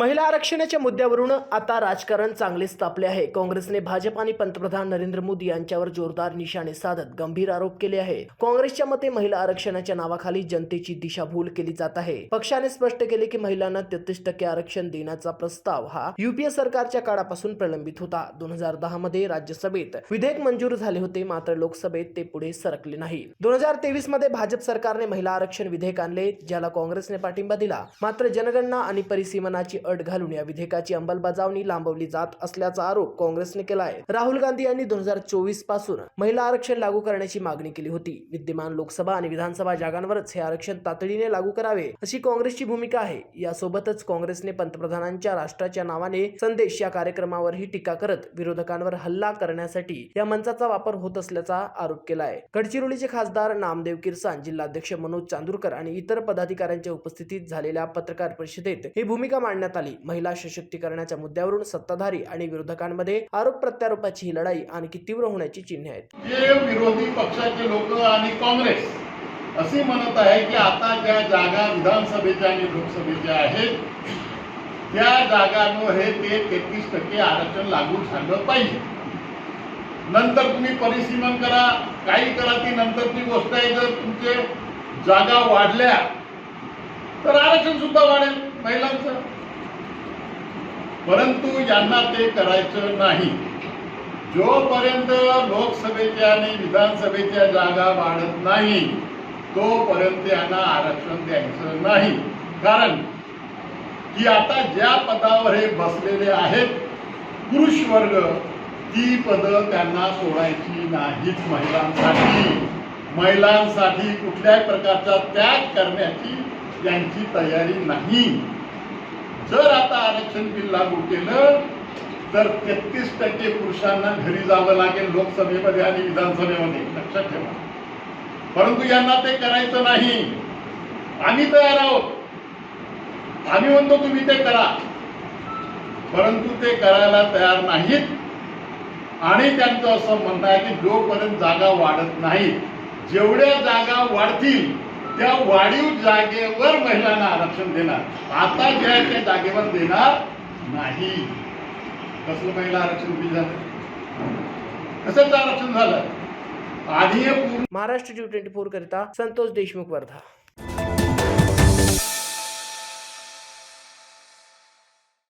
महिला आरक्षणाच्या मुद्द्यावरून आता राजकारण चांगलेच तापले आहे। काँग्रेसने भाजप आणि पंतप्रधान नरेंद्र मोदी यांच्यावर जोरदार निशाणे साधत गंभीर आरोप केले आहे। काँग्रेसच्या मते महिला आरक्षणाच्या नावाखाली जनतेची दिशाभूल केली जात आहे। पक्षाने स्पष्ट केले की महिलांना 33% आरक्षण देण्याचा प्रस्ताव हा यूपीए सरकारच्या काळापासून प्रलंबित होता। 2010 मध्ये राज्यसभेत विधेयक मंजूर झाले होते, मात्र लोकसभेत ते पुढे सरकले नाही। 2023 मध्ये भाजप सरकारने महिला आरक्षण विधेयक आणले, ज्याला काँग्रेसने पाठिंबा दिला, मात्र जनगणना आणि परिसीमनाची अट घालून या विधेयकाची अंमलबजावणी लांबवली जात असल्याचा आरोप काँग्रेसने केला आहे। राहुल गांधी यांनी 2024 पासून महिला आरक्षण लागू करण्याची मागणी केली होती। विद्यमान लोकसभा आणि विधानसभा जागांवरच हे आरक्षण तातडीने लागू करावे अशी काँग्रेसची भूमिका आहे। यासोबतच काँग्रेसने पंतप्रधानांच्या राष्ट्राच्या नावाने संदेश या कार्यक्रमावरही टीका करत विरोधकांवर हल्ला करण्यासाठी या मंचाचा वापर होत असल्याचा आरोप केला आहे। गडचिरोलीचे खासदार नामदेव किरसाण, जिल्हाध्यक्ष मनोज चांदूरकर आणि इतर पदाधिकाऱ्यांच्या उपस्थितीत झालेल्या पत्रकार परिषदेत ही भूमिका मांडण्यात आली। महिला सशक्तीकरणाच्या मुद्द्यावरून सत्ताधारी आणि विरोधकांमध्ये आरोप प्रत्यारोपाची ही लढाई आणखी तीव्र होण्याची चिन्हे आहेत। जे विरोधी पक्षाचे लोक आणि काँग्रेस असे म्हणत आहे की आता ज्या जागा विधानसभेच्या आणि लोकसभेच्या आहेत त्या जागांवर हे 33% आरक्षण लागू झालं पाहिजे। नंतर तुम्ही परिसीमन करा, काही करा, ती नंतरची गोष्ट आहे। जर तुमचे जागा वाढल्या तर आरक्षण सुद्धा वाढेल महिलांचं, परंतु यांना ते करायचं नाही। जोपर्यंत लोकसभेच्या आणि विधानसभेच्या जागा वाढत नाही तोपर्यंत यांना आरक्षण द्यायचं नाही। कारण की आता ज्या पदावर हे बसलेले आहेत पुरुष वर्ग, ती पदं त्यांना सोडायची नाहीत। महिलांसाठी कुठल्याही प्रकारचा त्याग करण्याची त्यांची तयारी नाही। जर आता आरक्षण बिल लागू केलं तर 33% पुरुषांना घरी जावं लागेल लोकसभेमध्ये आणि विधानसभेमध्ये, लक्षात ठेवा। परंतु यांना ते करायचं नाही। आम्ही तयार आहोत, आम्ही म्हणतो तुम्ही ते करा, परंतु ते करायला तयार नाहीत। आणि त्यांचं असं म्हणणं आहे की जोपर्यंत जागा वाढत नाही, जेवढ्या जागा वाढतील त्या वाढीव जागेवर महिलांना आरक्षण देणार, आता त्या जागेवर देणार नाही। कसलं महिला आरक्षण दिलं झालं, कसं आरक्षण झालं? आणि महाराष्ट्र G24 करिता संतोष देशमुख, वर्धा।